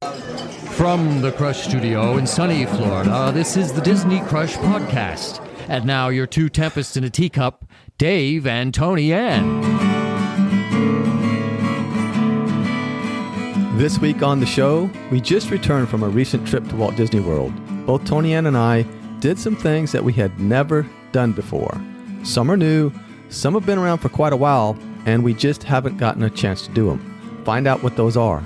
From the Crush Studio in sunny Florida, this is the Disney Crush Podcast. And now your two tempests in a teacup, Dave and Toni-Ann. This week on the show, we just returned from a recent trip to Walt Disney World. Both Toni-Ann and I did some things that we had never done before. Some are new, some have been around for quite a while, and we just haven't gotten a chance to do them. Find out what those are.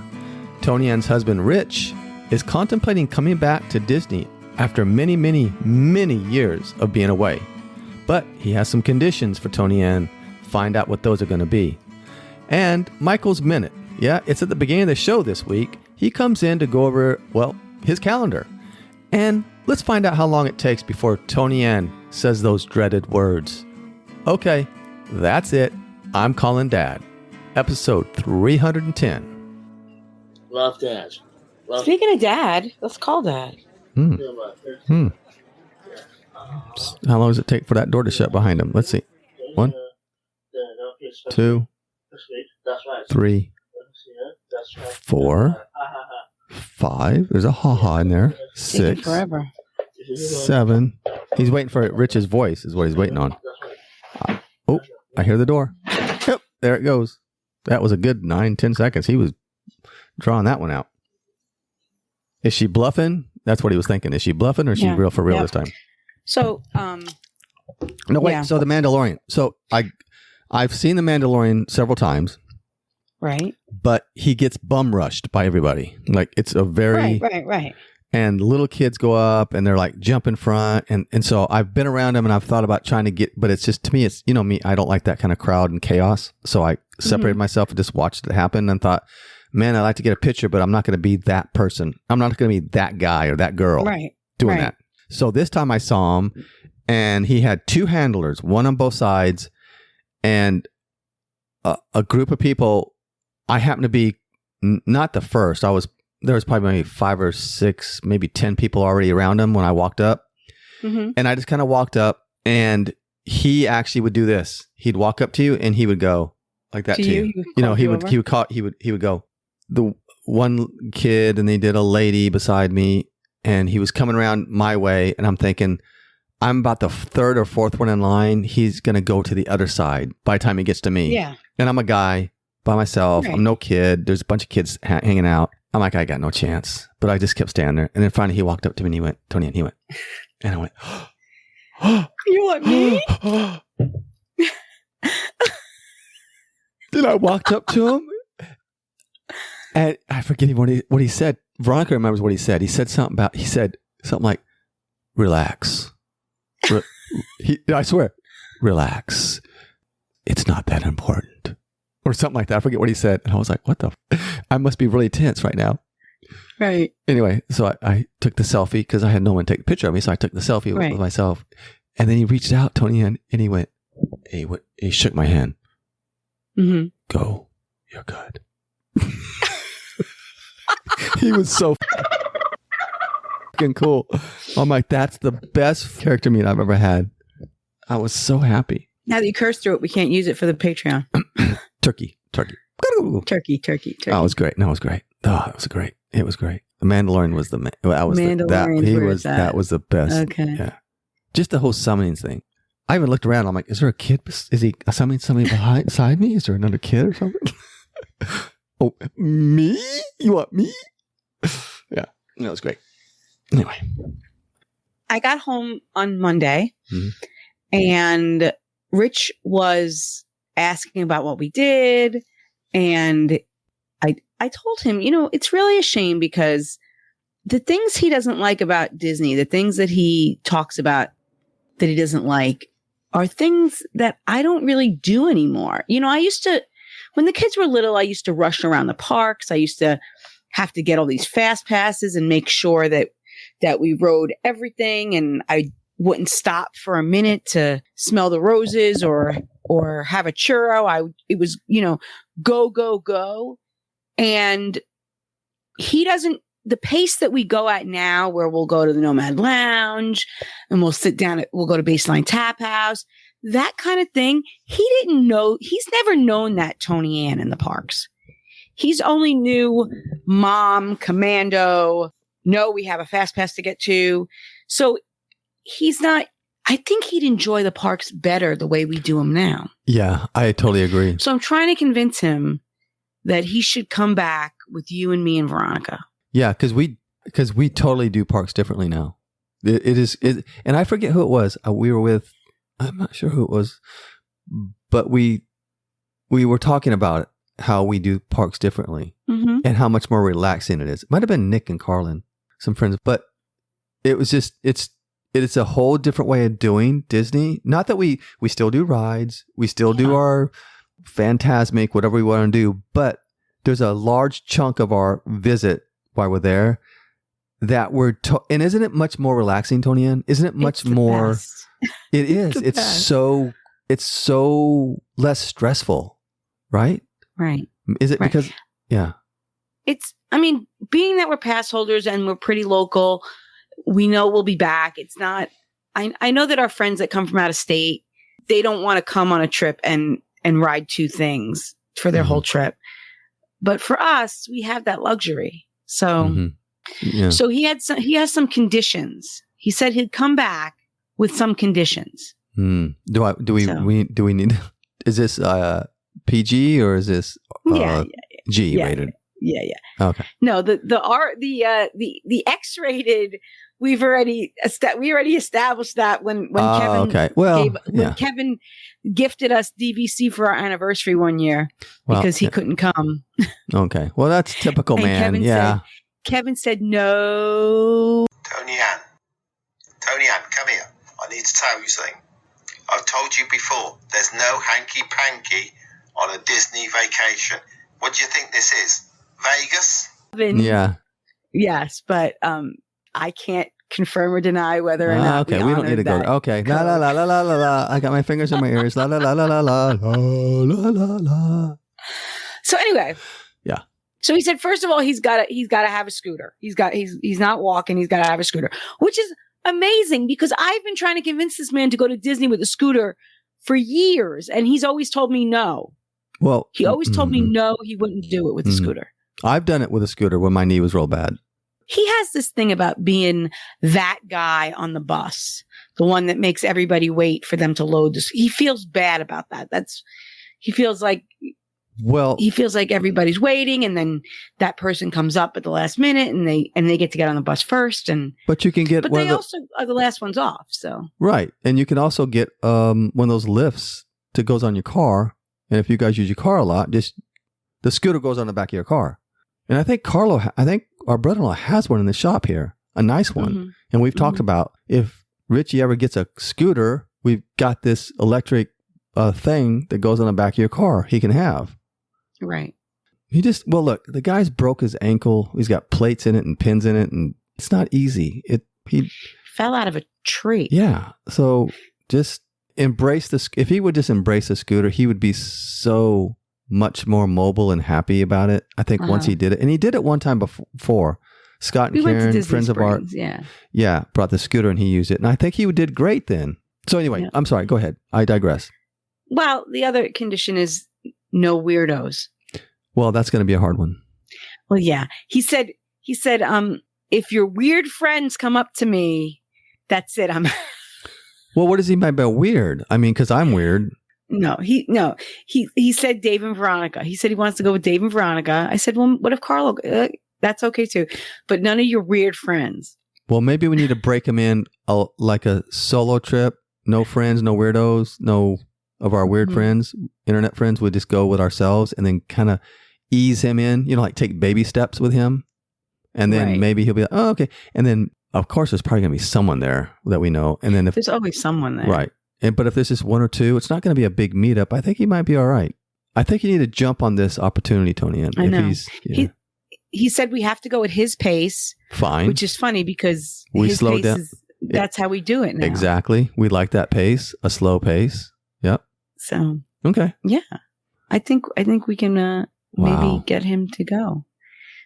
Toni-Ann's husband, Rich, is contemplating coming back to Disney after many, many, many years of being away. But he has some conditions for Toni-Ann. Find out what those are going to be. And Michael's Minute. Yeah, it's at the beginning of the show this week. He comes in to go over, well, his calendar. And let's find out how long it takes before Toni-Ann says those dreaded words. Okay, that's it. I'm calling Dad. Episode 310. Love Dad. Speaking of Dad, let's call Dad. How long does it take for that door to shut behind him? Let's see. 1, 2, 3, 4, 5. There's a ha-ha in there. 6, forever. 7. He's waiting for Rich's voice is what he's waiting on. Oh, I hear the door. Yep, there it goes. That was a good 9-10 seconds. He was drawing that one out. Is she bluffing? That's what he was thinking. Is she bluffing or is she real for real this time? So, no, wait. Yeah. So the Mandalorian. So I've seen the Mandalorian several times. Right. But he gets bum rushed by everybody. Like it's a very right. And little kids go up and they're like jump in front. And so I've been around him and I've thought about trying to get, but it's just, to me, it's, you know me, I don't like that kind of crowd and chaos. So I separated myself and just watched it happen and thought, man, I'd like to get a picture, but I'm not going to be that person. I'm not going to be that guy or that girl doing that. So this time I saw him and he had 2 handlers, one on both sides, and a group of people. I happened to be not the first. There was probably maybe 5 or 6, maybe 10 people already around him when I walked up. And I just kind of walked up and he actually would do this. He'd walk up to you and he would go like that to you. You know, he would go. The one kid and they did a lady beside me and he was coming around my way and I'm thinking, I'm about the 3rd or 4th one in line. He's going to go to the other side by the time he gets to me. Yeah. And I'm a guy by myself. Right. I'm no kid. There's a bunch of kids hanging out. I'm like, I got no chance. But I just kept standing there. And then finally he walked up to me and he went, Toni-Ann, he went. And I went, you want me? Then I walked up to him. And I forget even what he said. Veronica remembers what he said. He said something like, relax. I swear, relax. It's not that important. Or something like that. I forget what he said. And I was like, what the? I must be really tense right now. Right. Anyway, so I took the selfie because I had no one take a picture of me. So I took the selfie with myself. And then he reached out, Toni-Ann, and he went, he shook my hand. Go. You're good. He was so fucking cool. I'm like, that's the best character meet I've ever had. I was so happy. Now that you cursed through it, we can't use it for the Patreon. Turkey. Turkey. Oh, it was great. No, it was great. Oh, it was great. It was great. The Mandalorian was that was the best. Okay. Yeah. Just the whole summoning thing. I even looked around. I'm like, is there a kid? Is he summoning somebody beside me? Is there another kid or something? Oh, me? You want me? Yeah, that was great. Anyway. I got home on Monday and Rich was asking about what we did. And I told him, it's really a shame because the things he doesn't like about Disney, the things that he talks about that he doesn't like are things that I don't really do anymore. I used to, when the kids were little, I used to rush around the parks. I used to have to get all these fast passes and make sure that we rode everything. And I wouldn't stop for a minute to smell the roses or have a churro. It was, go, go, go. And he doesn't, the pace that we go at now, where we'll go to the Nomad Lounge and we'll sit down we'll go to Baseline Tap House, that kind of thing. He's never known that Toni-Ann in the parks. he's only knew Mom, Commando. No, we have a fast pass to get to. So he's not. I think he'd enjoy the parks better the way we do them now. Yeah, I totally agree. So I'm trying to convince him that he should come back with you and me and Veronica. Yeah, because we totally do parks differently now. And I forget who it was. We were with. I'm not sure who it was, but we were talking about it, how we do parks differently and how much more relaxing it is. It might have been Nick and Carlin, some friends, but it was just it's a whole different way of doing Disney. Not that we still do rides, we still do our Fantasmic, whatever we want to do, but there's a large chunk of our visit while we're there that and isn't it much more relaxing, Toni-Ann? Isn't it much more? Best. It is. It's so less stressful, right? Right. Is it right. because? Yeah. Being that we're pass holders and we're pretty local, we know we'll be back. It's not, I know that our friends that come from out of state, they don't want to come on a trip and ride two things for their whole trip. But for us, we have that luxury. So, so he has some conditions. He said he'd come back with some conditions. Do we need, is this PG or is this G rated? Yeah. Okay. No, the X-rated. We already established that when Kevin when Kevin gifted us DVC for our anniversary one year because he couldn't come. Okay. Well, that's typical, man. Kevin said no. Toni-Ann, come here. I need to tell you something. I've told you before. There's no hanky-panky on a Disney vacation. What do you think this is? Vegas? Yeah. Yes, but I can't confirm or deny whether or not. Okay, we don't need to go there. Okay. La la la la la la la. I got my fingers in my ears. La la la la la la la la la. So anyway. Yeah. So he said, first of all, he's got to have a scooter. He's not walking. He's got to have a scooter, which is amazing because I've been trying to convince this man to go to Disney with a scooter for years, and he's always told me no. Well, he always told me no, he wouldn't do it with a scooter. I've done it with a scooter when my knee was real bad. He has this thing about being that guy on the bus, the one that makes everybody wait for them to load this. He feels bad about that. He feels like everybody's waiting, and then that person comes up at the last minute, and they get to get on the bus first. But you can get, but they also are the last ones off. So right, and you can also get one of those lifts that goes on your car. And if you guys use your car a lot, just the scooter goes on the back of your car. And I think our brother-in-law has one in the shop here, a nice one. And we've talked about if Richie ever gets a scooter, we've got this electric thing that goes on the back of your car he can have. Right. Look, the guy's broke his ankle. He's got plates in it and pins in it, and it's not easy. He fell out of a tree. Yeah. So just embrace if he would just embrace the scooter, he would be so much more mobile and happy about it. I think once he did it, and he did it one time before. Scott and Karen, friends of ours, brought the scooter and he used it, and I think he did great then. So anyway, I'm sorry. Go ahead. I digress. Well, the other condition is no weirdos. Well, that's going to be a hard one. Well, yeah. He said, if your weird friends come up to me, that's it. Well, what does he mean by weird? I mean, because I'm weird. No, he said Dave and Veronica. He said he wants to go with Dave and Veronica. I said, well, what if Carlo? That's okay too, but none of your weird friends. Well, maybe we need to break him in like a solo trip. No friends, no weirdos, no of our weird friends, internet friends. We'd just go with ourselves and then kind of ease him in. Like take baby steps with him, and then maybe he'll be like, oh, okay. And then of course there's probably gonna be someone there that we know. And then if there's always someone there, right? But if there's just one or two, it's not going to be a big meetup. I think he might be all right. I think you need to jump on this opportunity, Toni-Ann. I know. He said we have to go at his pace. Fine. Which is funny because we his slow pace down. That's how we do it now. Exactly. We like that pace, a slow pace. Yep. So. Okay. Yeah. I think we can maybe get him to go.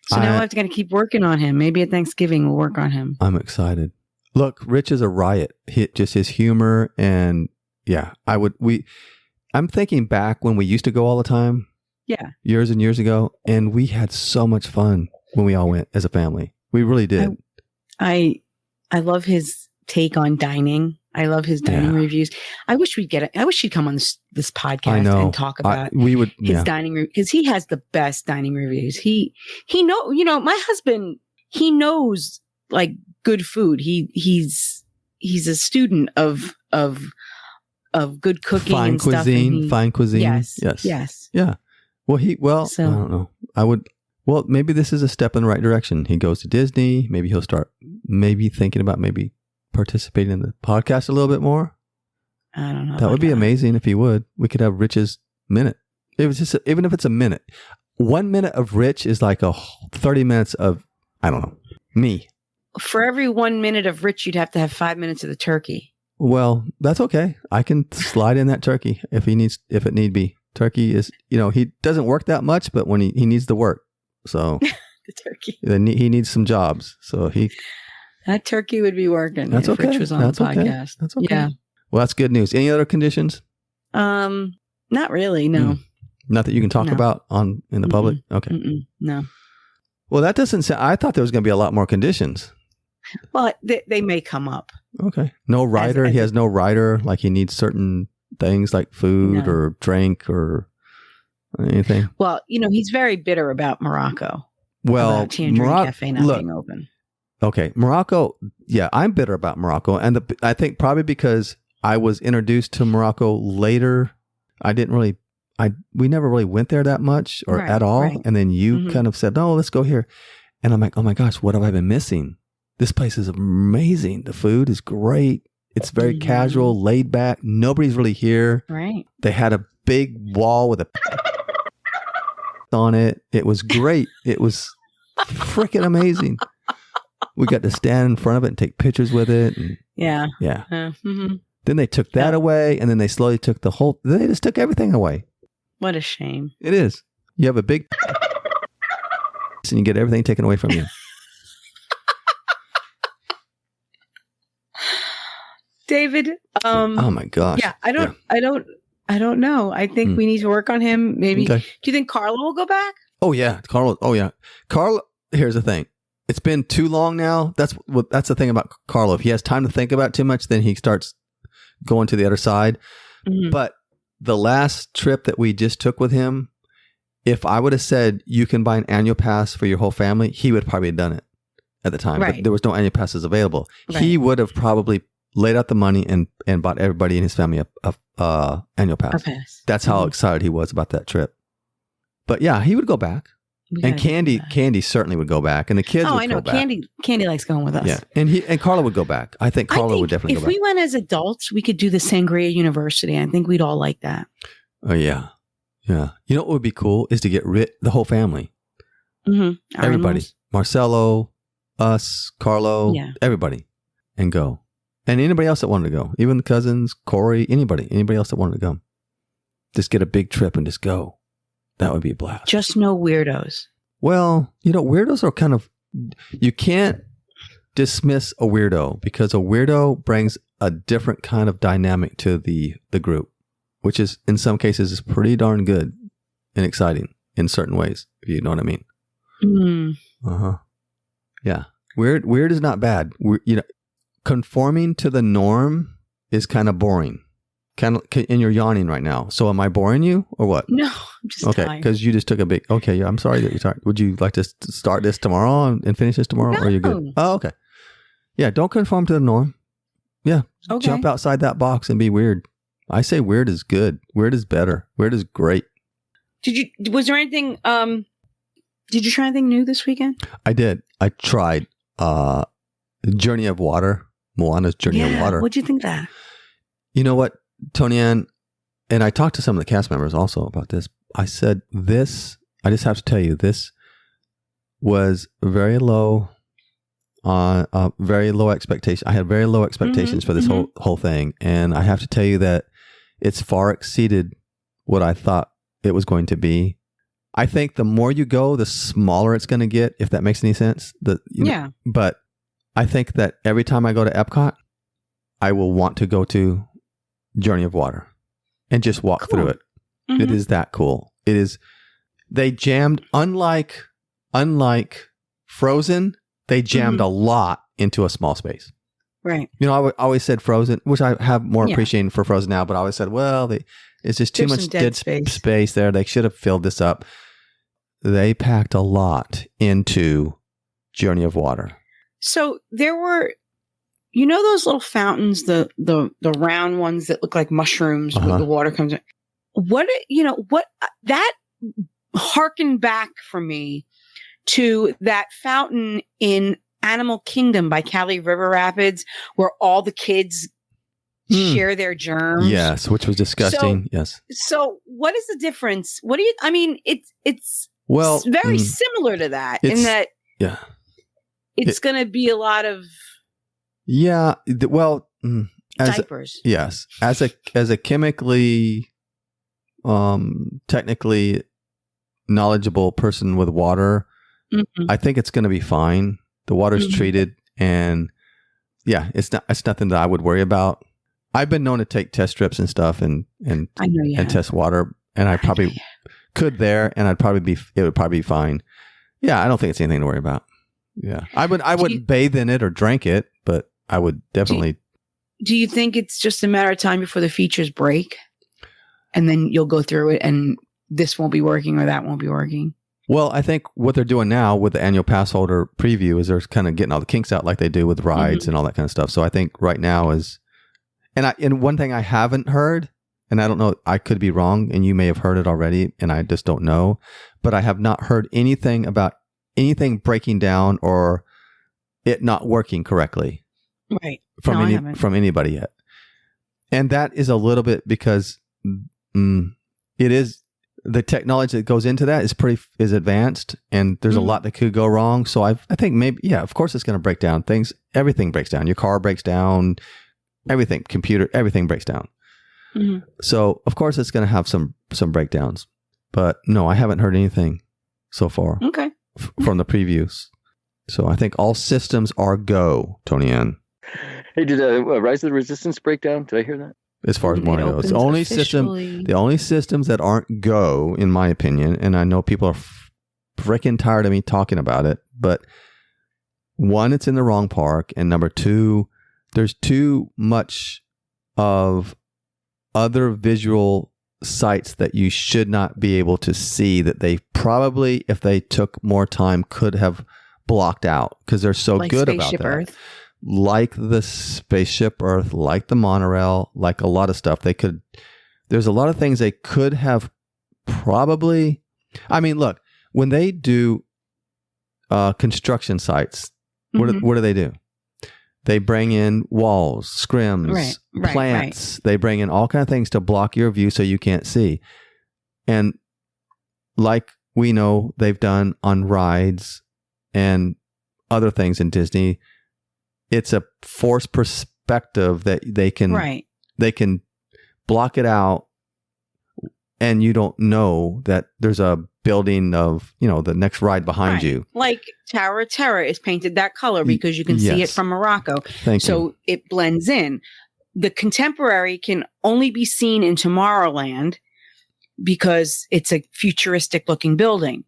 So now I have to keep working on him. Maybe at Thanksgiving we'll work on him. I'm excited. Look, Rich is a riot. Just his humor and I'm thinking back when we used to go all the time. Yeah. Years and years ago. And we had so much fun when we all went as a family. We really did. I love his take on dining. I love his dining reviews. I wish we'd get it. I wish he'd come on this podcast and talk about his dining room, because he has the best dining reviews. He my husband, he knows like good food. He's a student of good cooking, fine cuisine. Fine cuisine. Yes. Yeah. Well, I don't know. Well, maybe this is a step in the right direction. He goes to Disney. Maybe he'll start thinking about participating in the podcast a little bit more. I don't know. That would be amazing if he would. We could have Rich's minute. It was just even if it's a minute. 1 minute of Rich is like 30 minutes of, I don't know, me. For every 1 minute of Rich, you'd have to have 5 minutes of the turkey. Well, that's okay. I can slide in that turkey if it need be. Turkey is, he doesn't work that much, but when he needs the work. So the turkey. He needs some jobs. So that turkey would be working. That's if okay. Rich was on the podcast. Okay. That's okay. Yeah. Well, that's good news. Any other conditions? Not really. No. Not that you can talk about in the public. Okay. No. Well, that doesn't sound. I thought there was going to be a lot more conditions. Well, they may come up. Okay. No rider. He has no rider. Like he needs certain things like food or drink or anything. Well, he's very bitter about Morocco. Well, about Tangerine Cafe not being open. Okay, Morocco. Yeah, I'm bitter about Morocco, and I think probably because I was introduced to Morocco later. We never really went there that much or at all. Right. And then you kind of said, "No, let's go here," and I'm like, "Oh my gosh, what have I been missing? This place is amazing. The food is great. It's very casual, laid back. Nobody's really here. Right? They had a big wall with a on it. It was great. It was freaking amazing." We got to stand in front of it and take pictures with it. And, yeah. Then they took that away, and then they slowly took they just took everything away. What a shame. It is. You have a big and you get everything taken away from you. David. Oh my gosh. Yeah, I don't know. I think we need to work on him. Maybe. Okay. Do you think Carla will go back? Oh yeah. Carla, here's the thing. It's been too long now. That's the thing about Carlo. If he has time to think about it too much, then he starts going to the other side. Mm-hmm. But the last trip that we just took with him, if I would have said you can buy an annual pass for your whole family, he would probably have done it at the time. Right. But there was no annual passes available. Right. He would have probably laid out the money and bought everybody in his family a annual pass. That's how excited he was about that trip. But yeah, he would go back. And Candy certainly would go back, and the kids would go back. Candy likes going with us. Yeah, and Carla would go back. I think Carla would definitely go back. If we went as adults, we could do the Sangria University. I think we'd all like that. Oh yeah. You know what would be cool is to get the whole family. Mm-hmm. Everybody, Marcelo, us, Carlo, everybody, and go. And anybody else that wanted to go, even the cousins, Corey, anybody else that wanted to go, just get a big trip and just go. That would be a blast. Just no weirdos. Well, weirdos are kind of, you can't dismiss a weirdo because a weirdo brings a different kind of dynamic to the group, which is in some cases is pretty darn good and exciting in certain ways, if you know what I mean. Mm. Yeah. Weird is not bad. Conforming to the norm is kind of boring. And you're yawning right now. So am I boring you or what? No, I'm just tired. Because you just took a big... Okay, I'm sorry that you're tired. Would you like to start this tomorrow and finish this tomorrow? No. Or are you good? Oh, okay. Yeah, don't conform to the norm. Yeah. Okay. Jump outside that box and be weird. I say weird is good. Weird is better. Weird is great. Was there anything... did you try anything new this weekend? I did. I tried Journey of Water. Moana's Journey of Water. What'd you think of that? You know what? Toni-Ann, and I talked to some of the cast members also about this. I said, I just have to tell you, this was very low expectation. I had very low expectations for this whole thing. And I have to tell you that it's far exceeded what I thought it was going to be. I think the more you go, the smaller it's going to get, if that makes any sense. But I think that every time I go to Epcot, I will want to go to Journey of Water and just walk through it. Mm-hmm. It is that cool. It is They jammed, unlike Frozen, they jammed a lot into a small space. Right. You know, I always said Frozen, which I have more Yeah. appreciation for Frozen now, but I always said, well, it's just too There's much some dead dead space. space there. They should have filled this up. They packed a lot into Journey of Water. So there were, you know, those little fountains, the round ones that look like mushrooms Uh-huh. where the water comes in. What that harkened back for me to that fountain in Animal Kingdom by Cali River Rapids, where all the kids share their germs. Yes, which was disgusting. Yes. So what is the difference? What do you? I mean, it's Well, very similar to that in it's- that yeah. it's going to be a lot of Yeah. Well, diapers. yes, as a chemically, technically knowledgeable person with water, Mhm. I think it's going to be fine. The water's Mhm. treated, and yeah, it's nothing that I would worry about. I've been known to take test strips and stuff, and I know you and have. test water, and I probably could there, and it would probably be fine. Yeah, I don't think it's anything to worry about. Yeah, I wouldn't bathe in it or drink it, but I would definitely. Do you think it's just a matter of time before the features break, and then you'll go through it, and this won't be working or that won't be working? Well, I think what they're doing now with the annual pass holder preview is they're kind of getting all the kinks out like they do with rides and all that kind of stuff. So I think right now is, and one thing I haven't heard, and I don't know, I could be wrong, and you may have heard it already, and I just don't know, but I have not heard anything about anything breaking down or it not working correctly Right. from No, I haven't. from anybody yet. And that is a little bit because it is. The technology that goes into that is advanced, and there's a lot that could go wrong. So I think maybe, yeah, of course it's going to break down things. Everything breaks down. Your car breaks down. Everything, computer, everything breaks down. Mhm. So of course it's going to have some breakdowns. But no, I haven't heard anything so far Okay. from the previews. So I think all systems are go, Toni-Ann, Hey, did Rise of the Resistance break down? Did I hear that? as far as It Mario goes. opens officially. The only systems that aren't go, in my opinion, and I know people are freaking tired of me talking about it, but one, it's in the wrong park, and number two, there's too much of other visual sites that you should not be able to see that they probably, if they took more time, could have blocked out because they're so Like good about Spaceship that. Earth. Like the Spaceship Earth, like the monorail, like a lot of stuff. There's a lot of things they could have probably. I mean, look, when they do construction sites, what do they do? They bring in walls, scrims, Right, plants. They bring in all kinds of things to block your view so you can't see. And like we know they've done on rides and other things in Disney, it's a forced perspective that they can block it out, and you don't know that there's a building of, the next ride behind you. Like Tower of Terror is painted that color because you can see it Yes. from Morocco. Thank you. So it blends in. The Contemporary can only be seen in Tomorrowland because it's a futuristic looking building.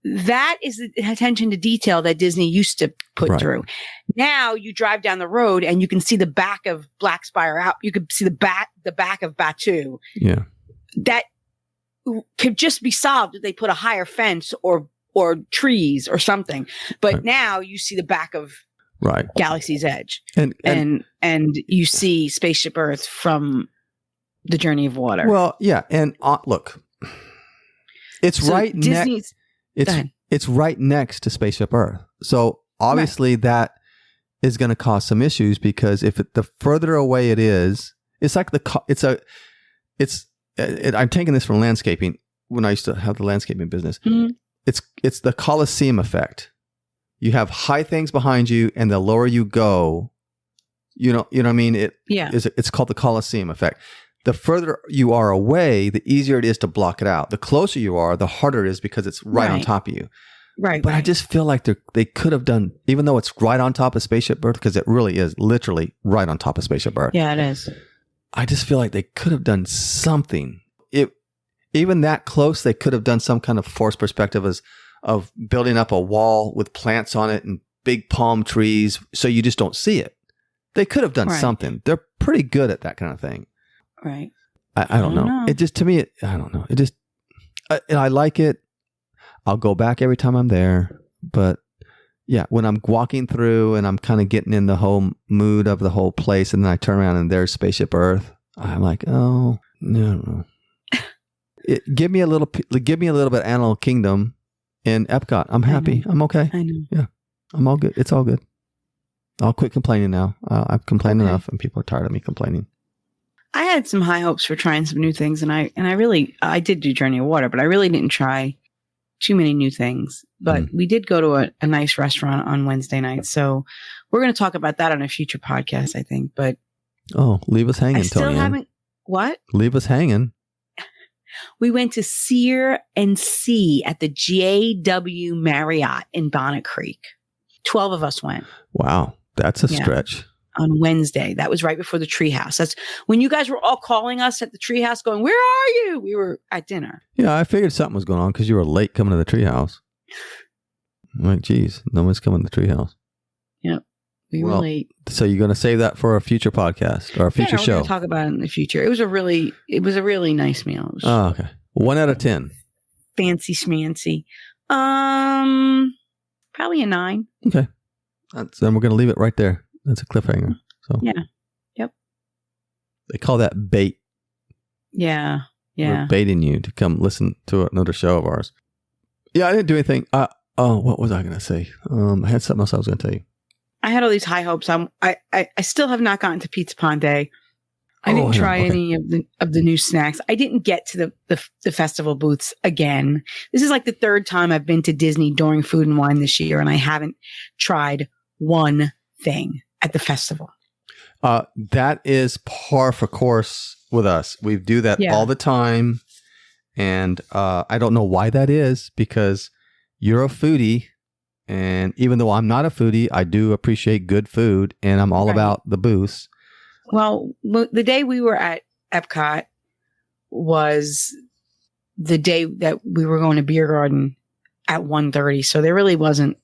That is the attention to detail that Disney used to put Right. through. Now you drive down the road and you can see the back of Black Spire out. You can see the back of Batu. Yeah. That could just be solved if they put a higher fence or trees or something. But Right. now you see the back of Right. Galaxy's Edge And and you see Spaceship Earth from the Journey of Water. well, yeah. And look, it's So right next. Disney's Go ahead. It's right next to Spaceship Earth. So obviously that is going to cause some issues because the further away it is, it's like I'm taking this from landscaping when I used to have the landscaping business. Mhm. It's the Colosseum effect. You have high things behind you, and the lower you go, you know what I mean? It's called the Colosseum effect. The further you are away, the easier it is to block it out. The closer you are, the harder it is because it's right on Right. top of you. Right. But I just feel like they could have done, even though it's right on top of Spaceship Earth, because it really is literally right on top of Spaceship Earth. Yeah, it is. I just feel like they could have done something. even that close, they could have done some kind of forced perspective of building up a wall with plants on it and big palm trees, so you just don't see it. They could have done something. They're pretty good at that kind of thing. Right. I don't know. It just, to me, I don't know. It just, I like it. I'll go back every time I'm there. But yeah, when I'm walking through and I'm kind of getting in the whole mood of the whole place, and then I turn around and there's Spaceship Earth, I'm like, oh, no. Give me a little bit Animal Kingdom in Epcot. I'm happy. I'm okay. I know. Yeah. I'm all good. It's all good. I'll quit complaining now. I've complained enough, and people are tired of me complaining. I had some high hopes for trying some new things, and I did do Journey of Water, but I really didn't try too many new things. But we did go to a nice restaurant on Wednesday night, so we're going to talk about that on a future podcast, I think. But leave us hanging, I still Toni-Ann. haven't. What? Leave us hanging. We went to Sear and Sea at the JW Marriott in Bonnet Creek. 12 of us went. Wow, that's a stretch. On Wednesday. That was right before the treehouse. That's when you guys were all calling us at the treehouse going, "Where are you?" We were at dinner. Yeah, I figured something was going on because you were late coming to the treehouse. I'm like, geez, no one's coming to the treehouse. Yep. We were late. So you're going to save that for a future podcast or a future show? We're going to talk about it in the future. It was a really nice meal. It was okay. 1 out of 10. Fancy schmancy. Probably a 9. Okay. Then we're going to leave it right there. That's a cliffhanger. So yeah. Yep. They call that bait. Yeah. Yeah. We're baiting you to come listen to another show of ours. Yeah, I didn't do anything. What was I going to say? I had something else I was going to tell you. I had all these high hopes. I still have not gotten to Pizza Ponte. I didn't try any of the new snacks. I didn't get to the festival booths again. This is like the third time I've been to Disney during Food and Wine this year, and I haven't tried one thing at the festival. That is par for course with us. We do that all the time, and I don't know why that is, because you're a foodie. And even though I'm not a foodie, I do appreciate good food, and I'm all about the booths. Well, the day we were at Epcot was the day that we were going to Beer Garden at 1:30. So there really wasn't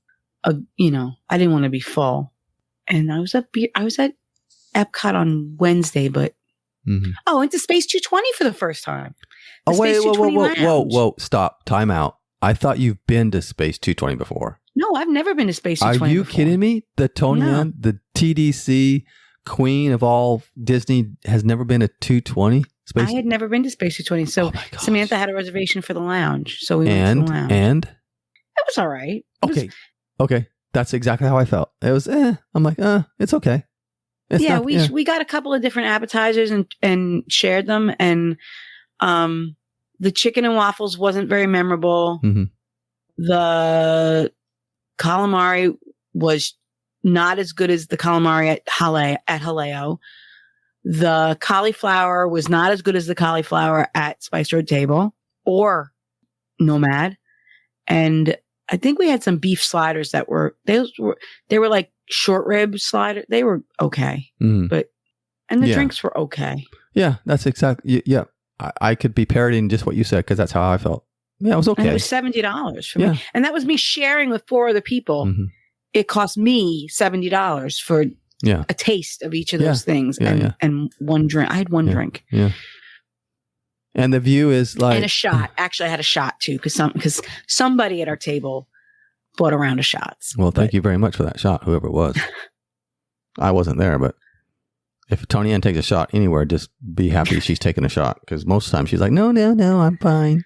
I didn't want to be full. And I was at Epcot on Wednesday, but I went to Space 220 for the first time. Whoa, stop. Time out. I thought you've been to Space 220 before. No, I've never been to Space 220 Are you kidding me? The Toni-Ann, the TDC queen of all Disney, has never been to 220? I had never been to Space 220, so Samantha had a reservation for the lounge, so we went to the lounge. And? It was all right. Okay. That's exactly how I felt. It was, I'm like, it's okay. We got a couple of different appetizers and shared them, and the chicken and waffles wasn't very memorable. Mm-hmm. The calamari was not as good as the calamari at Haleo. The cauliflower was not as good as the cauliflower at Spice Road Table or Nomad. And I think we had some beef sliders they were like short rib sliders. They were okay, and the drinks were okay. Yeah, that's exactly. Yeah, I could be parroting just what you said, because that's how I felt. Yeah, it was okay. And it was $70 for me. And that was me sharing with 4 other people. Mm-hmm. It cost me $70 for a taste of each of those things and one drink. I had one drink. Yeah. And the view is like... And a shot. Actually, I had a shot too, because somebody at our table bought a round of shots. Well, thank you very much for that shot, whoever it was. I wasn't there, but if Toni-Ann takes a shot anywhere, just be happy she's taking a shot, because most of the time she's like, no, I'm fine.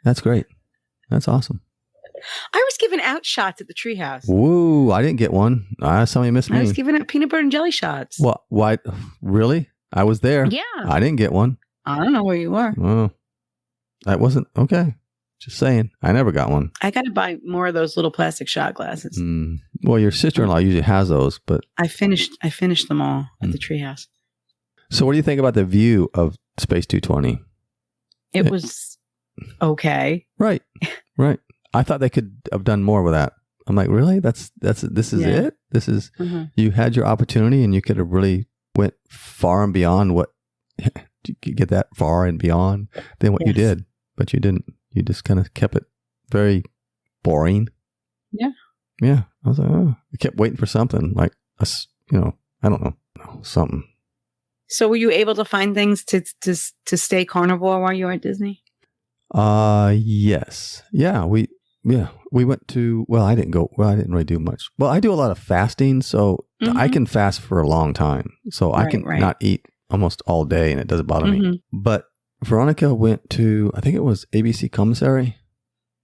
That's great. That's awesome. I was giving out shots at the treehouse. Woo! I didn't get one. Somebody missed me. I was giving out peanut butter and jelly shots. What? Why? Really? I was there. Yeah. I didn't get one. I don't know where you were. Oh, that wasn't okay. Just saying. I never got one. I got to buy more of those little plastic shot glasses. Well, your sister-in-law usually has those, but I finished them all at the treehouse. So, what do you think about the view of Space 220? It was okay. Right. I thought they could have done more with that. I'm like, really? This is it? This is, you had your opportunity, and you could have really went far and beyond what you could get that far and beyond than what you did, but you didn't. You just kind of kept it very boring. Yeah. Yeah. I was like, oh, I kept waiting for something like us, I don't know, something. So were you able to find things to stay carnivore while you were at Disney? Yes. Yeah. We went to, I didn't really do much. Well, I do a lot of fasting, so I can fast for a long time. So I can not eat almost all day and it doesn't bother me. But Veronica went to, I think it was ABC Commissary.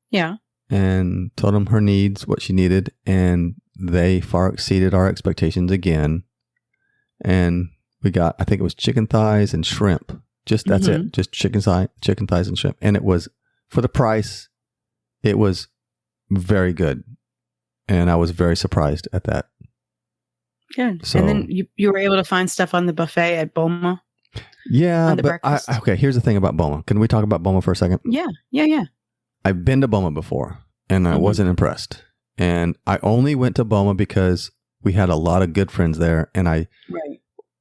Yeah. And told them her needs, what she needed. And they far exceeded our expectations again. And we got, I think it was chicken thighs and shrimp. Just that's it. Just chicken thighs and shrimp. And it was, for the price, it was very good. And I was very surprised at that. Good. So, and then you were able to find stuff on the buffet at Boma? Yeah. But okay, here's the thing about Boma. Can we talk about Boma for a second? Yeah. I've been to Boma before and I wasn't impressed. And I only went to Boma because we had a lot of good friends there. And I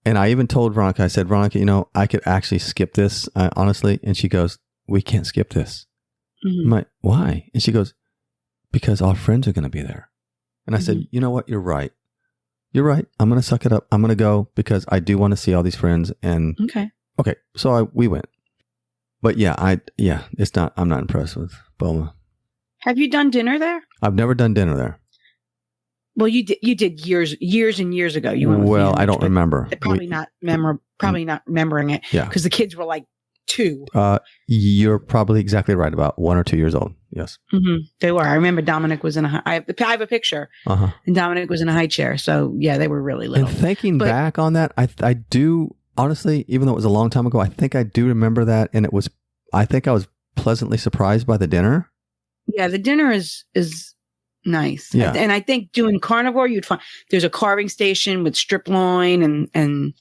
even told Veronica, I said, Veronica, I could actually skip this, honestly. And she goes, we can't skip this. I'm like, why? And she goes, because our friends are going to be there. And I said, you know what? You're right. You're right. I'm going to suck it up. I'm going to go because I do want to see all these friends. And okay. So we went. But I'm not impressed with Boma. Have you done dinner there? I've never done dinner there. Well, you did years and years ago. You went with well, family, I don't remember. Probably not remembering it. Yeah, because the kids were like 2. You're probably exactly right, about 1 or 2 years old. Yes, they were. I remember Dominic was in I have a picture, and Dominic was in a high chair. So yeah, they were really little. And thinking back on that, I do honestly, even though it was a long time ago, I think I do remember that, and I think I was pleasantly surprised by the dinner. Yeah, the dinner is nice. Yeah. And I think doing carnivore, you'd find there's a carving station with strip loin and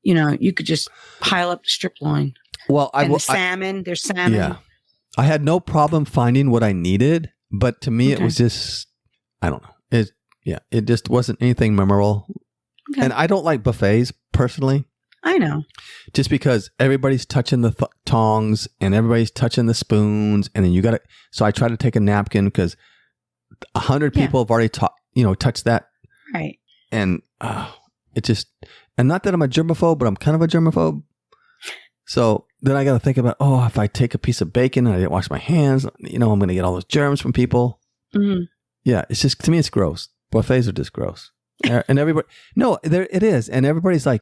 you could just pile up the strip loin. Well, there's salmon. Yeah. I had no problem finding what I needed, but to me it was just, I don't know. It just wasn't anything memorable. Okay. And I don't like buffets personally. I know. Just because everybody's touching the tongs and everybody's touching the spoons, and then so I try to take a napkin because 100 people have already touched that. Right. And it just, and not that I'm a germaphobe, but I'm kind of a germaphobe. So then I got to think about, if I take a piece of bacon and I didn't wash my hands, I'm going to get all those germs from people. Mm-hmm. Yeah. It's just, to me, it's gross. Buffets are just gross. And everybody, no, it is. And everybody's like,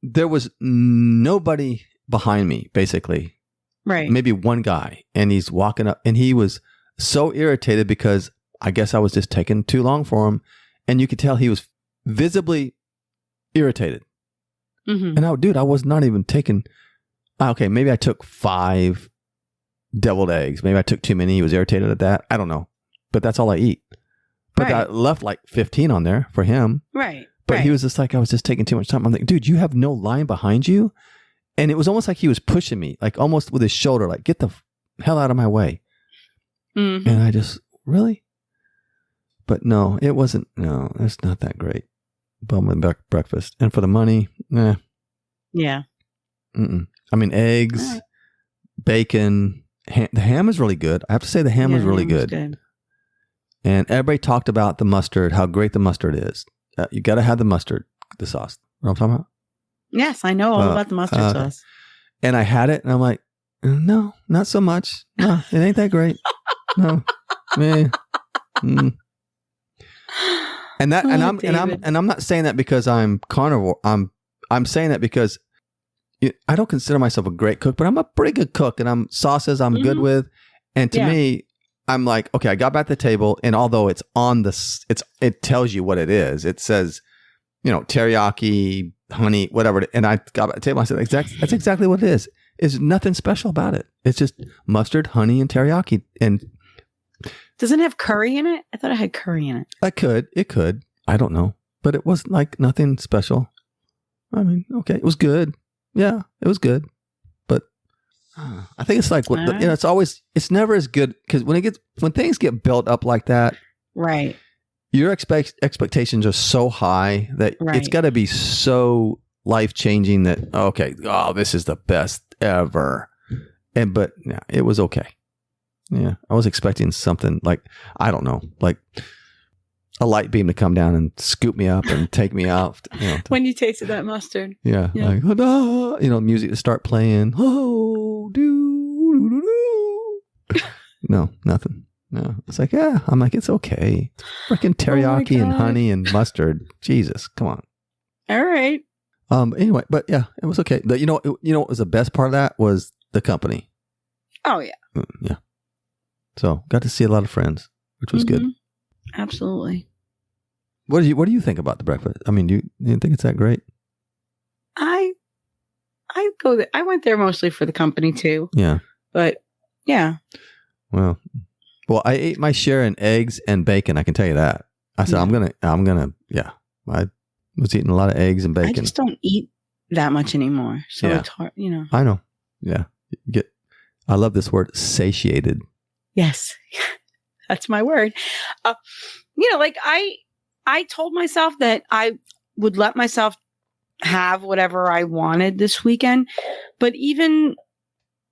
there was nobody behind me, basically. Right. Maybe one guy. And he's walking up and he was so irritated because I guess I was just taking too long for him. And you could tell he was visibly irritated. Mm-hmm. And I was not even taking, okay, maybe I took 5 deviled eggs. Maybe I took too many. He was irritated at that. I don't know. But that's all I eat. But I left like 15 on there for him. Right. But he was just like, I was just taking too much time. I'm like, dude, you have no line behind you. And it was almost like he was pushing me, like almost with his shoulder, like, get the hell out of my way. Mm-hmm. And I just, really? But no, it wasn't. No, it's not that great. Boma breakfast. And for the money, Yeah. Mm-mm. I mean, eggs, bacon, the ham is really good. I have to say the ham is really good. And everybody talked about the mustard, how great the mustard is. You got to have the mustard, the sauce. You know what I'm talking about? Yes, I know all about the mustard sauce. And I had it, and I'm like, no, not so much. No, it ain't that great. No, man. Mm. And that, and I'm not saying that because I'm carnivore. I'm saying that because I don't consider myself a great cook, but I'm a pretty good cook, and sauces I'm good with. And to me, I'm like, okay, I got back to the table, and although it's on it tells you what it is. It says, teriyaki, honey, whatever. And I got back to the table. I said, that's exactly what it is. There's nothing special about it. It's just mustard, honey, and teriyaki. And does it have curry in it? I thought it had curry in it. It could. I don't know, but it was like nothing special. I mean, okay, it was good. Yeah, it was good. But I think it's like it's never as good because when things get built up like that, right? Your expectations are so high that it's got to be so life changing that, okay, oh, this is the best ever. But yeah, it was okay. Yeah. I was expecting something like, I don't know, like a light beam to come down and scoop me up and take me out. When you tasted that mustard. Yeah. Like, oh, no, music to start playing. Oh, no, nothing. No, it's like, yeah. I'm like, it's okay. It's freaking teriyaki and honey and mustard. Jesus, come on. All right. Anyway, but yeah, it was okay. But what was the best part of that was the company. Oh yeah. Yeah. So got to see a lot of friends, which was good. Absolutely. What do you think about the breakfast? I mean, do you think it's that great? I go there. I went there mostly for the company too. Yeah. But yeah. Well, I ate my share in eggs and bacon. I can tell you that. I said, I'm gonna. Yeah. I was eating a lot of eggs and bacon. I just don't eat that much anymore, so it's hard. I know. Yeah. I love this word, satiated. Yes, that's my word. Like I told myself that I would let myself have whatever I wanted this weekend, but even,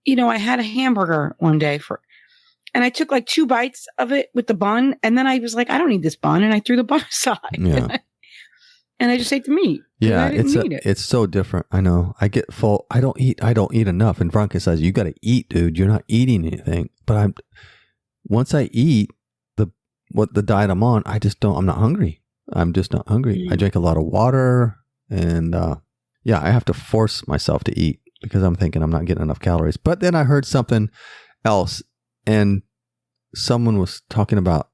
I had a hamburger one day and I took like 2 bites of it with the bun, and then I was like, I don't need this bun, and I threw the bun aside. Yeah. And I just ate the meat. Yeah, it's so different. I know. I get full. I don't eat enough. And Veronica says, you got to eat, dude. You're not eating anything. But once I eat the diet I'm on, I'm not hungry. I'm just not hungry. I drink a lot of water, and I have to force myself to eat because I'm thinking I'm not getting enough calories. But then I heard something else, and someone was talking about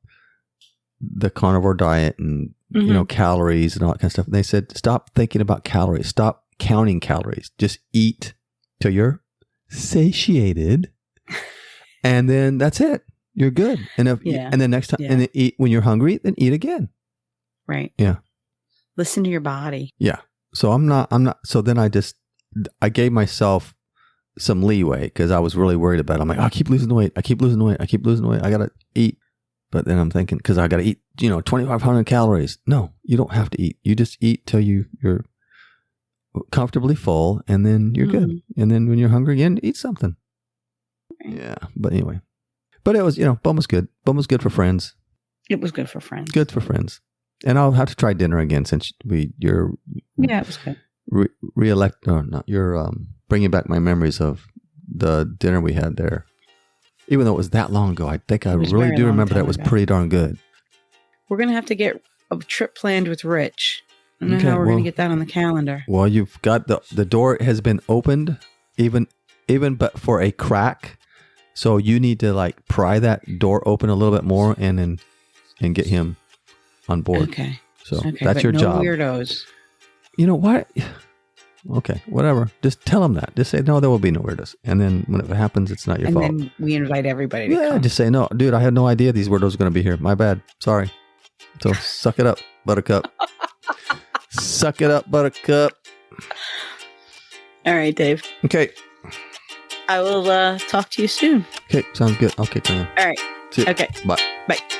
the carnivore diet and calories and all that kind of stuff. And they said, stop thinking about calories. Stop counting calories. Just eat till you're satiated. And then that's it. You're good. And and then next time, and then eat when you're hungry, then eat again. Right. Yeah. Listen to your body. Yeah. So I'm not, so then I gave myself some leeway because I was really worried about it. I'm like, I keep losing weight. I got to eat. But then I'm thinking, because I got to eat, 2,500 calories. No, you don't have to eat. You just eat till you're comfortably full, and then you're good. And then when you're hungry again, eat something. Yeah. But anyway, it was, Boma's good. Boma's good for friends. It was good for friends. Good for friends. And I'll have to try dinner again since you're. Yeah, it was good. You're bringing back my memories of the dinner we had there. Even though it was that long ago, I think I really do remember that it was pretty darn good. We're going to have to get a trip planned with Rich. I don't know how we're going to get that on the calendar. Well, you've got the door has been opened, even but for a crack. So you need to pry that door open a little bit more and get him on board. Okay. So that's your job. Weirdos. You know what? Okay, whatever. Just tell them that. Just say, no, there will be no weirdos. And then when it happens, it's not your fault. And then we invite everybody to come. Just say, no, dude, I had no idea these weirdos were going to be here. My bad. Sorry. So suck it up, Buttercup. Suck it up, Buttercup. All right, Dave. Okay. I will talk to you soon. Okay, sounds good. Okay, Toni-Ann. All right. See you. Okay. Bye. Bye.